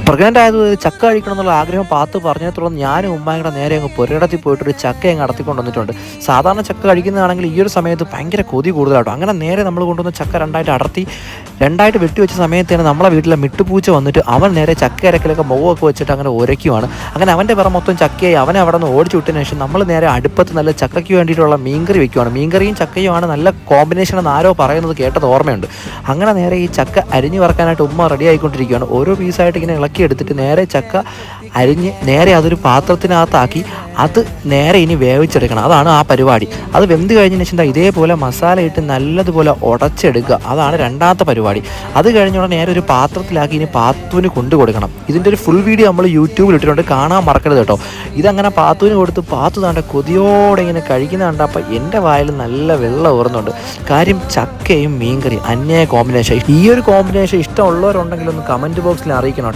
Pregnant ആയത് ചക്ക കഴിക്കണം എന്നുള്ള ആഗ്രഹം പാത്ത് പറഞ്ഞതിനെ തുടർന്ന് ഞാനും ഉമ്മായും കൂടെ നേരെ അങ്ങ് പുരയിടത്തിൽ പോയിട്ടൊരു ചക്ക അങ്ങ് നടത്തിക്കൊണ്ട് വന്നിട്ടുണ്ട്. സാധാരണ ചക്ക കഴിക്കുന്നതാണെങ്കിൽ ഈ ഒരു സമയത്ത് ഭയങ്കര കൊതി കൂടുതലാട്ടോ. അങ്ങനെ നേരെ നമ്മൾ കൊണ്ടുവന്ന ചക്ക രണ്ടായിട്ട് വെട്ടിവെച്ച സമയത്ത് തന്നെ നമ്മളെ വീട്ടിലെ മിട്ടുപൂച്ച വന്നിട്ട് അവൻ നേരെ ചക്ക ഇരക്കിലൊക്കെ മുഖമൊക്കെ വെച്ചിട്ട് അങ്ങനെ ഉരയ്ക്കുവാണ്. അങ്ങനെ അവൻ്റെ പിറ മൊത്തം ചക്കയായി അവനെ അവിടെ നിന്ന് ഓടിച്ചു വിട്ടതിന് ശേഷം നമ്മൾ നേരെ അടുപ്പത്ത് നല്ല ചക്കയ്ക്ക് വേണ്ടിയിട്ടുള്ള മീൻകറി വെക്കുവാണ്. മീൻകറിയും ചക്കയുമാണ് നല്ല കോമ്പിനേഷൻ എന്ന് ആരോ പറയുന്നത് കേട്ടത് ഓർമ്മയുണ്ട്. അങ്ങനെ നേരെ ഈ ചക്ക അരിഞ്ഞ് വറക്കാനായിട്ട് ഉമ്മ റെഡി ആയിക്കൊണ്ടിരിക്കുകയാണ്. ഓരോ പീസായിട്ട് ഇങ്ങനെ ഇളക്കി എടുത്തിട്ട് നേരെ ചക്ക അരിഞ്ഞ് നേരെ അതൊരു പാത്രത്തിനകത്താക്കി അത് നേരെ ഇനി വേവിച്ചെടുക്കണം. അതാണ് ആ പരിപാടി. അത് വെന്ത് കഴിഞ്ഞതിന് ശേഷം ഇതേപോലെ മസാല ഇട്ട് നല്ലതുപോലെ ഉടച്ചെടുക്കുക. അതാണ് രണ്ടാമത്തെ പരിപാടി. അത് കഴിഞ്ഞുകൊണ്ട് നേരെ ഒരു പാത്രത്തിലാക്കി ഇനി പാത്തുവിന് കൊണ്ടു കൊടുക്കണം. ഇതിൻ്റെ ഒരു ഫുൾ വീഡിയോ നമ്മൾ യൂട്യൂബിൽ ഇട്ടിട്ടുണ്ട്, കാണാൻ മറക്കരുത് കേട്ടോ. ഇതങ്ങനെ പാത്തുവിന് കൊടുത്ത് പാത്തു താണ്ട കൊതിയോടെ ഇങ്ങനെ കഴിക്കുന്ന കണ്ടപ്പോൾ എൻ്റെ വായിൽ നല്ല വെള്ളം ഊറുന്നുണ്ട്. കാര്യം ചക്കയും മീൻകറിയും അന്യായ കോമ്പിനേഷൻ. ഈ ഒരു കോമ്പിനേഷൻ ഇഷ്ടമുള്ളവരുണ്ടെങ്കിൽ ഒന്ന് കമൻറ്റ് ബോക്സിൽ അറിയിക്കണം കേട്ടോ.